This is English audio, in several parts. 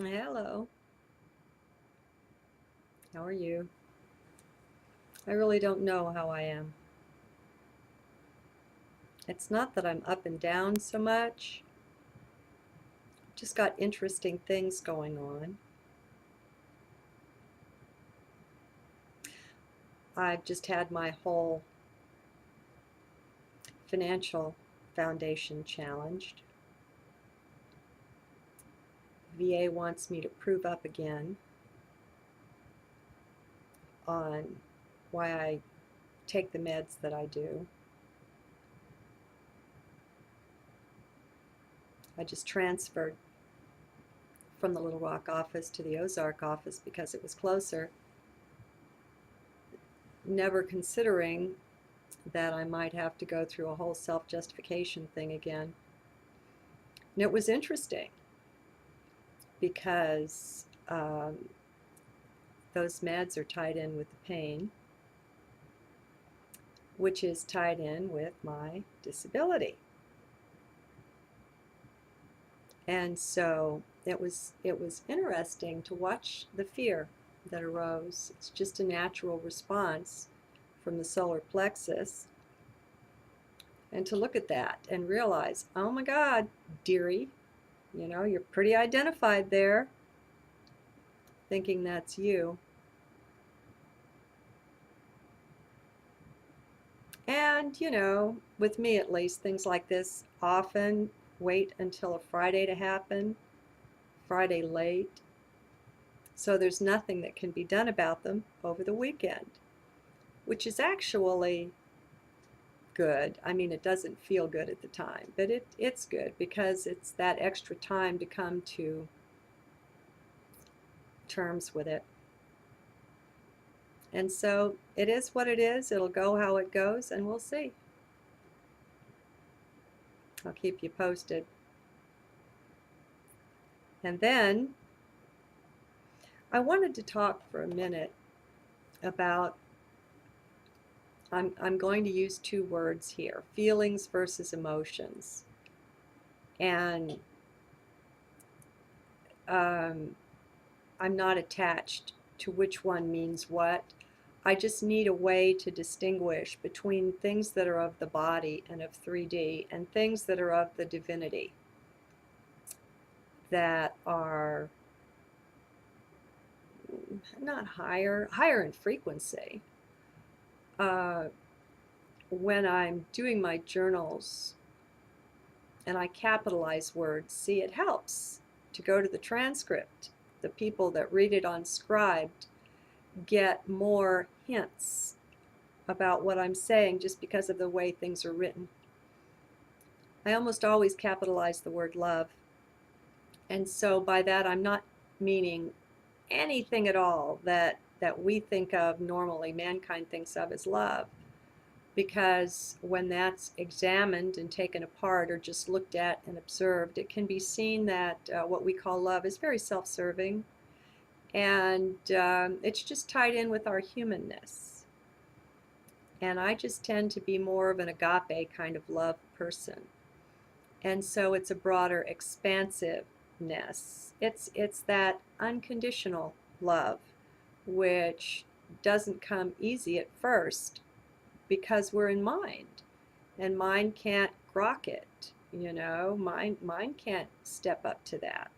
Hello, how are you? I really don't know how I am. It's not that I'm up and down so much, just got interesting things going on. I've just had my whole financial foundation challenged. VA wants me to prove up again on why I take the meds that I do. I just transferred from the Little Rock office to the Ozark office because it was closer, never considering that I might have to go through a whole self-justification thing again. And it was interesting because those meds are tied in with the pain, which is tied in with my disability. And so it was interesting to watch the fear that arose. It's just a natural response from the solar plexus. And to look at that and realize, oh my God, dearie, you're pretty identified there, thinking that's you. And, with me at least, things like this often wait until a Friday to happen, Friday late. So there's nothing that can be done about them over the weekend, which is actually good. I mean, it doesn't feel good at the time, but it's good because it's that extra time to come to terms with it. And so it is what it is. It'll go how it goes, and we'll see. I'll keep you posted. And then I wanted to talk for a minute about, I'm going to use two words here, feelings versus emotions. And I'm not attached to which one means what. I just need a way to distinguish between things that are of the body and of 3D and things that are of the divinity, that are not higher in frequency. When I'm doing my journals and I capitalize words, see, it helps to go to the transcript. The people that read it on scribed get more hints about what I'm saying just because of the way things are written. I almost always capitalize the word love. And so by that, I'm not meaning anything at all that we think of normally, mankind thinks of as love. Because when that's examined and taken apart or just looked at and observed, it can be seen that what we call love is very self-serving, and it's just tied in with our humanness. And I just tend to be more of an agape kind of love person. And so it's a broader expansiveness. It's that unconditional love, which doesn't come easy at first because we're in mind, and mind can't grok it. Mind can't step up to that.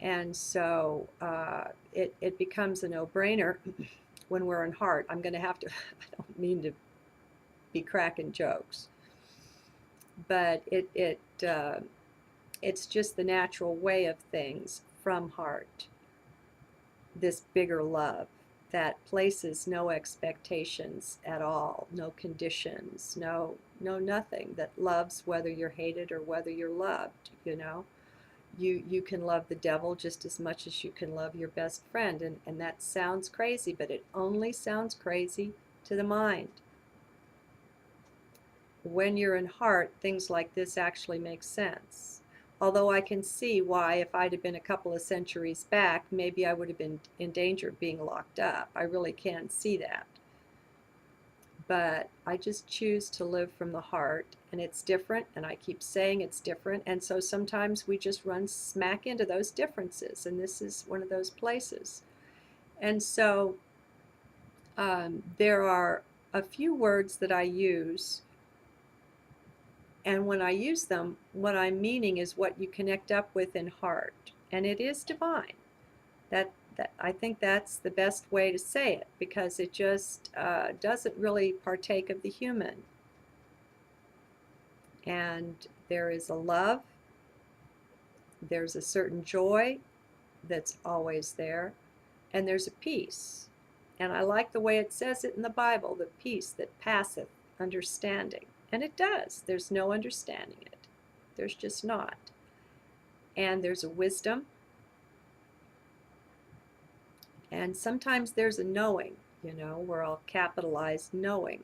And so it becomes a no-brainer when we're in heart. I'm going to have to, I don't mean to be cracking jokes, but it's just the natural way of things from heart, this bigger love that places no expectations at all, no conditions, no nothing, that loves whether you're hated or whether you're loved. You can love the devil just as much as you can love your best friend, and that sounds crazy, but it only sounds crazy to the mind. When you're in heart, things like this actually make sense. Although I can see why, if I'd have been a couple of centuries back, maybe I would have been in danger of being locked up. I really can see that. but I just choose to live from the heart, and it's different, and I keep saying it's different, and so sometimes we just run smack into those differences, and this is one of those places. And so there are a few words that I use, and when I use them, what I'm meaning is what you connect up with in heart, and it is divine. That I think that's the best way to say it, because it just doesn't really partake of the human. And there is a love, there's a certain joy that's always there, and there's a peace. And I like the way it says it in the Bible, the peace that passeth understanding. And it does. There's no understanding it. There's just not. And there's a wisdom. And sometimes there's a knowing, where I'll capitalize knowing.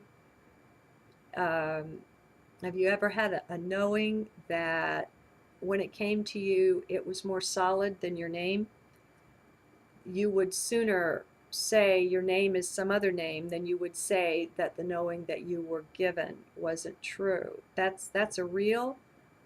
Have you ever had a knowing that when it came to you, it was more solid than your name? You would sooner say your name is some other name than you would say that the knowing that you were given wasn't true. That's a real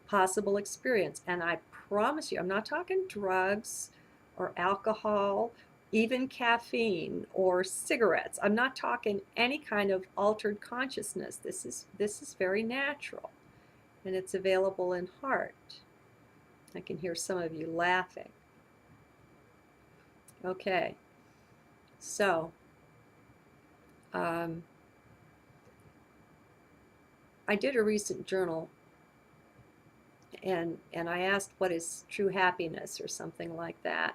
possible experience. And I promise you, I'm not talking drugs or alcohol, even caffeine or cigarettes. I'm not talking any kind of altered consciousness. This is very natural, and it's available in heart. I can hear some of you laughing. Okay, so I did a recent journal, and I asked what is true happiness or something like that.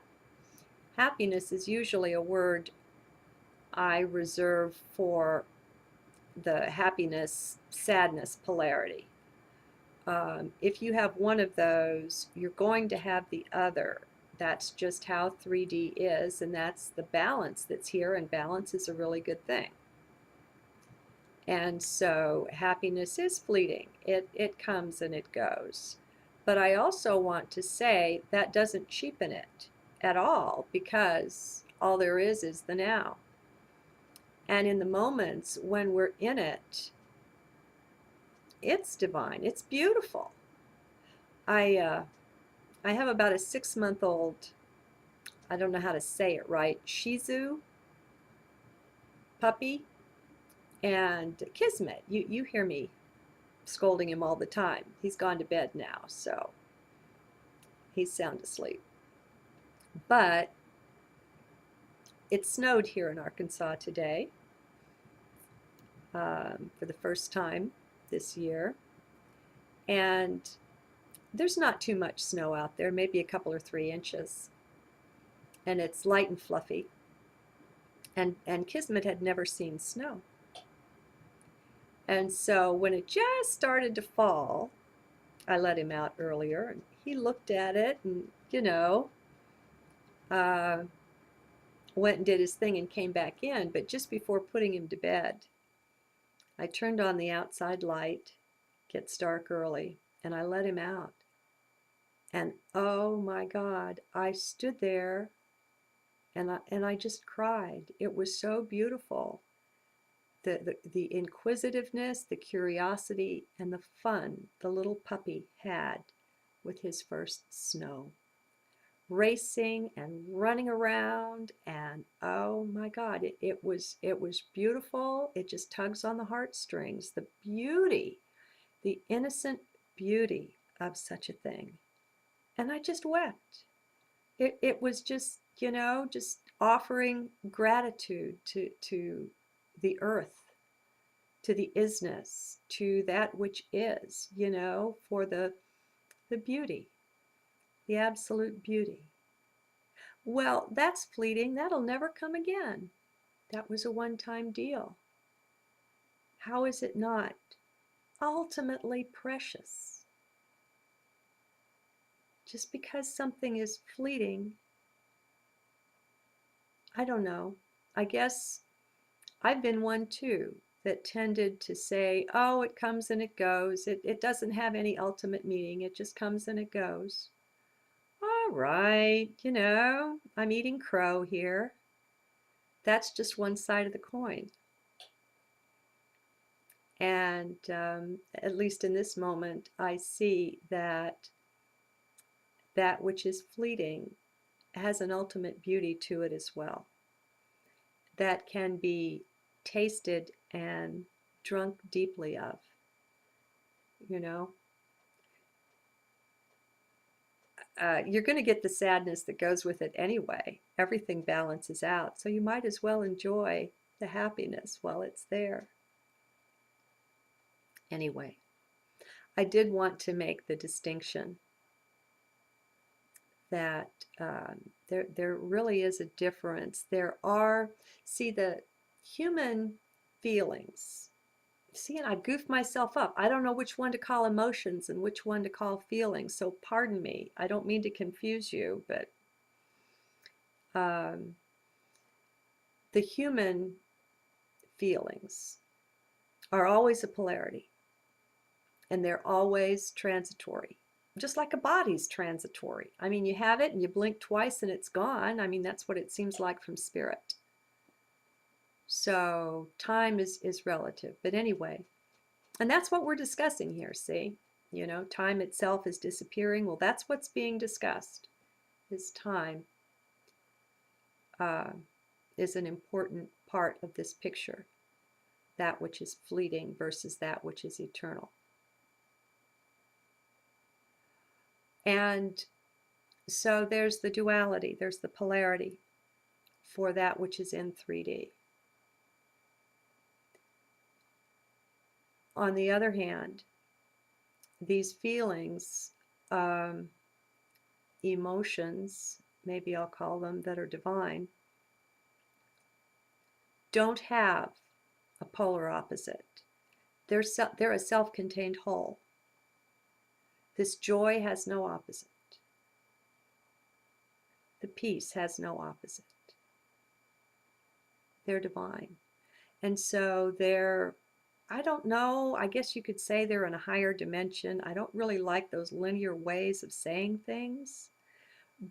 Happiness is usually a word I reserve for the happiness, sadness polarity. If you have one of those, you're going to have the other. That's just how 3D is, and that's the balance that's here, and balance is a really good thing. And so happiness is fleeting. It comes and it goes. But I also want to say that doesn't cheapen it at all, because all there is the now. And in the moments when we're in it, it's divine. It's beautiful. I have about a 6-month-old, I don't know how to say it right, Shih Tzu puppy, and Kismet. You hear me scolding him all the time. He's gone to bed now, so he's sound asleep. But it snowed here in Arkansas today for the first time this year. And there's not too much snow out there, maybe a couple or 3 inches. And it's light and fluffy. And Kismet had never seen snow. And so when it just started to fall, I let him out earlier, and he looked at it and, went and did his thing and came back in. But just before putting him to bed, I turned on the outside light, gets dark early, and I let him out. And oh my God, I stood there and I just cried. It was so beautiful. The inquisitiveness, the curiosity, and the fun the little puppy had with his first snow. Racing and running around, and oh my God, it was beautiful. It just tugs on the heartstrings. The beauty, the innocent beauty of such a thing. And I just wept. It was just, just offering gratitude to the earth, to the isness, to that which is, for the beauty, the absolute beauty. Well, that's fleeting. That'll never come again. That was a one-time deal. How is it not ultimately precious? Just because something is fleeting, I don't know. I guess I've been one too that tended to say, oh, it comes and it goes. It doesn't have any ultimate meaning. It just comes and it goes. All right, I'm eating crow here. That's just one side of the coin. And at least in this moment, I see that that which is fleeting has an ultimate beauty to it as well, that can be tasted and drunk deeply of, you know. You're going to get the sadness that goes with it anyway. Everything balances out, so you might as well enjoy the happiness while it's there. Anyway, I did want to make the distinction that there really is a difference. There are, see, the human feelings. See, and I goofed myself up. I don't know which one to call emotions and which one to call feelings, so pardon me. I don't mean to confuse you, but the human feelings are always a polarity, and they're always transitory. Just like a body's transitory. I mean, you have it and you blink twice and it's gone. I mean, that's what it seems like from spirit. So time is relative. But anyway, and that's what we're discussing here, see? You know, time itself is disappearing. Well, that's what's being discussed, is time is an important part of this picture. That which is fleeting versus that which is eternal. And so there's the duality, there's the polarity for that which is in 3D. On the other hand, these feelings, emotions, maybe I'll call them, that are divine, don't have a polar opposite. They're a self-contained whole. This joy has no opposite. The peace has no opposite. They're divine. And so they're, I don't know, I guess you could say they're in a higher dimension. I don't really like those linear ways of saying things,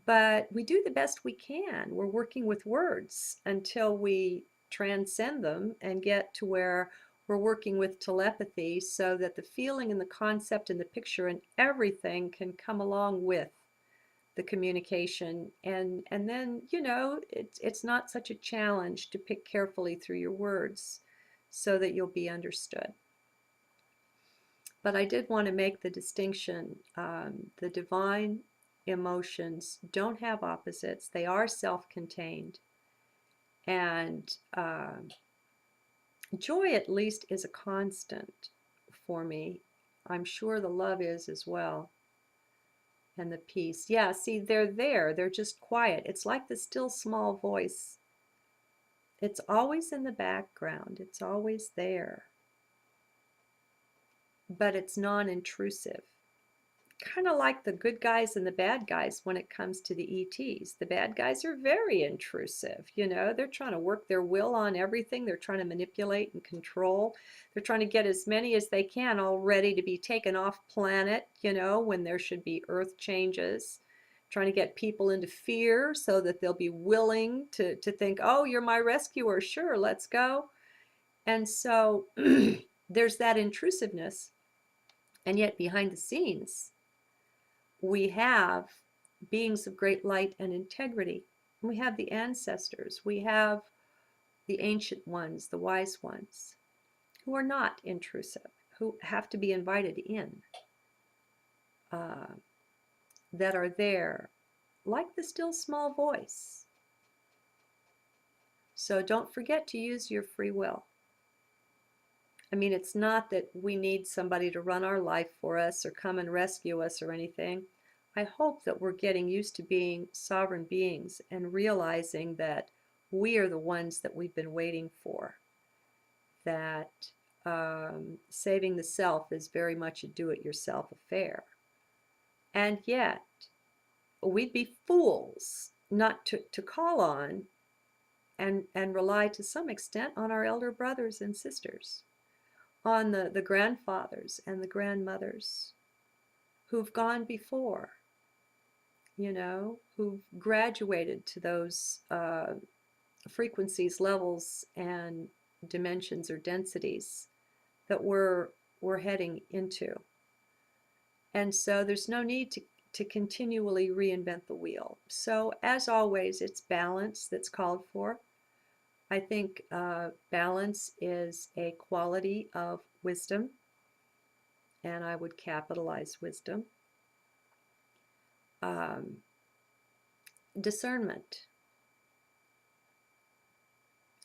but we do the best we can. We're working with words until we transcend them and get to where we're working with telepathy, so that the feeling and the concept and the picture and everything can come along with the communication, and then, you know, it's not such a challenge to pick carefully through your words so that you'll be understood. But I did want to make the distinction. The divine emotions don't have opposites. They are self-contained, and joy at least is a constant for me. I'm sure the love is as well. And the peace. Yeah, see, they're there. They're just quiet. It's like the still small voice. It's always in the background. It's always there. But it's non-intrusive. Kind of like the good guys and the bad guys when it comes to the ETs. The bad guys are very intrusive, you know. They're trying to work their will on everything. They're trying to manipulate and control. They're trying to get as many as they can all ready to be taken off planet, you know, when there should be earth changes. Trying to get people into fear so that they'll be willing to think, oh, you're my rescuer, sure, let's go. And so there's that intrusiveness. And yet behind the scenes, we have beings of great light and integrity. We have the ancestors. We have the ancient ones, the wise ones, who are not intrusive, who have to be invited in, that are there, like the still small voice. So don't forget to use your free will. I mean, it's not that we need somebody to run our life for us or come and rescue us or anything. I hope that we're getting used to being sovereign beings and realizing that we are the ones that we've been waiting for. That saving the self is very much a do-it-yourself affair. And yet, we'd be fools not to call on and rely to some extent on our elder brothers and sisters, on the grandfathers and the grandmothers who've gone before, you know, who've graduated to those frequencies, levels, and dimensions or densities that we're heading into. And so there's no need to continually reinvent the wheel. So as always, it's balance that's called for. I think balance is a quality of wisdom, and I would capitalize wisdom. Discernment,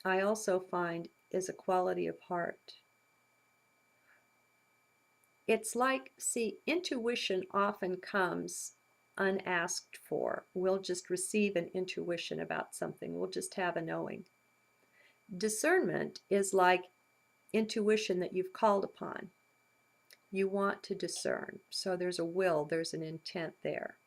I also find, is a quality of heart. It's like, see, intuition often comes unasked for. We'll just receive an intuition about something. We'll just have a knowing. Discernment is like intuition that you've called upon. You want to discern. So there's a will, there's an intent there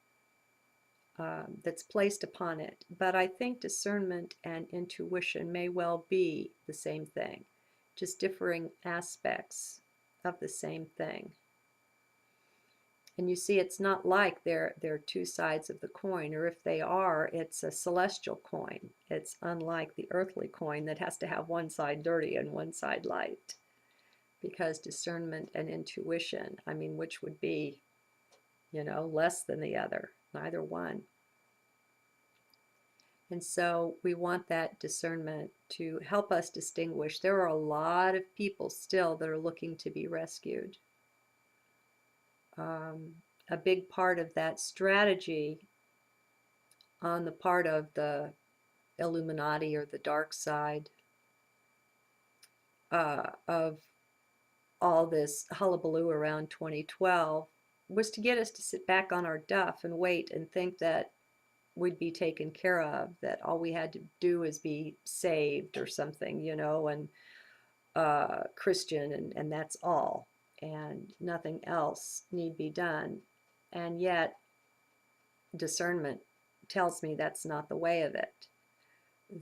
that's placed upon it. But I think discernment and intuition may well be the same thing, just differing aspects of the same thing. And you see, it's not like they're two sides of the coin, or if they are, it's a celestial coin. It's unlike the earthly coin that has to have one side dirty and one side light. Because discernment and intuition, I mean, which would be, less than the other, neither one. And so we want that discernment to help us distinguish. There are a lot of people still that are looking to be rescued. A big part of that strategy on the part of the Illuminati or the dark side of all this hullabaloo around 2012 was to get us to sit back on our duff and wait and think that we'd be taken care of, that all we had to do is be saved or something, and Christian, and that's all, and nothing else need be done. And yet discernment tells me that's not the way of it,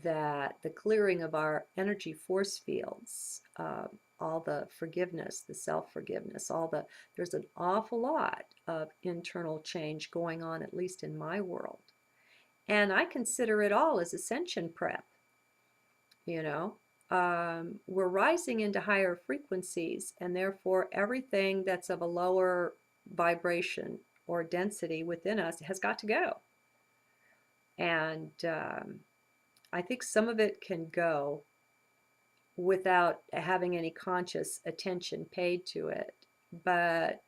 that the clearing of our energy force fields, all the forgiveness, the self-forgiveness, there's an awful lot of internal change going on, at least in my world. And I consider it all as ascension prep. We're rising into higher frequencies, and therefore everything that's of a lower vibration or density within us has got to go. And I think some of it can go without having any conscious attention paid to it. But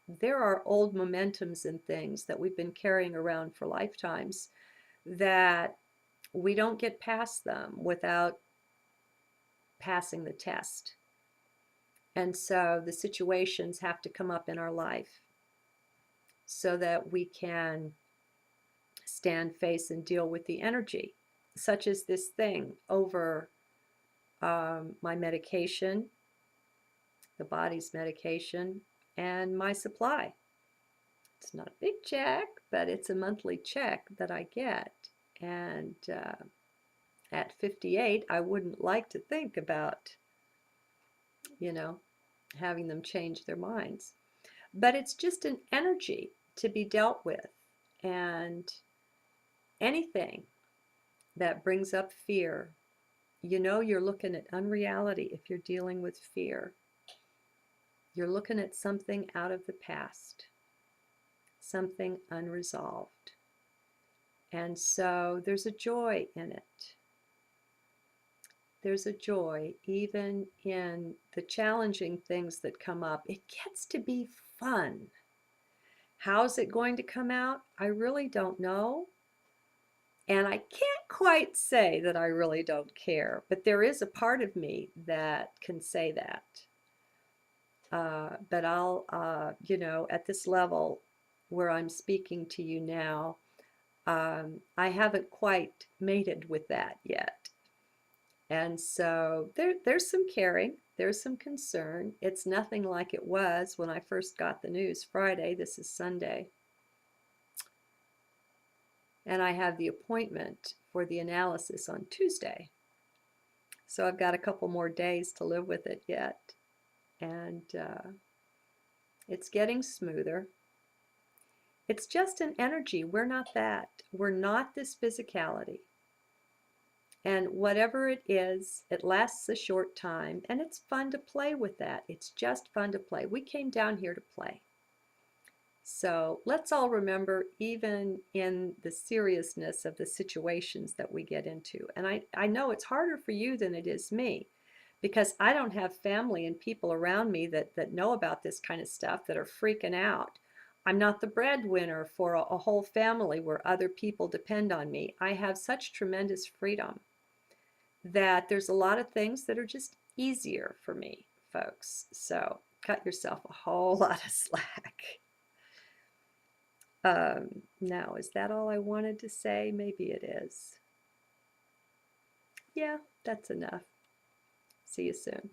there are old momentums and things that we've been carrying around for lifetimes that we don't get past them without passing the test. And so the situations have to come up in our life so that we can stand face and deal with the energy, such as this thing over my medication, the body's medication, and my supply. It's not a big check, but it's a monthly check that I get. And at 58, I wouldn't like to think about, having them change their minds. But it's just an energy to be dealt with. And anything that brings up fear, you're looking at unreality if you're dealing with fear. You're looking at something out of the past, something unresolved. And so there's a joy in it. There's a joy even in the challenging things that come up. It gets to be fun. How's it going to come out? I really don't know. And I can't quite say that I really don't care, but there is a part of me that can say that. But I'll, at this level where I'm speaking to you now, I haven't quite mated with that yet. And so there's some caring, there's some concern. It's nothing like it was when I first got the news Friday. This is Sunday. And I have the appointment for the analysis on Tuesday. So I've got a couple more days to live with it yet. And it's getting smoother. It's just an energy. We're not that. We're not this physicality. And whatever it is, it lasts a short time, and it's fun to play with that. It's just fun to play. We came down here to play. So let's all remember, even in the seriousness of the situations that we get into, and I know it's harder for you than it is me, because I don't have family and people around me that know about this kind of stuff, that are freaking out. I'm not the breadwinner for a whole family where other people depend on me. I have such tremendous freedom that there's a lot of things that are just easier for me, folks. So cut yourself a whole lot of slack. Now, is that all I wanted to say? Maybe it is. Yeah, that's enough. See you soon.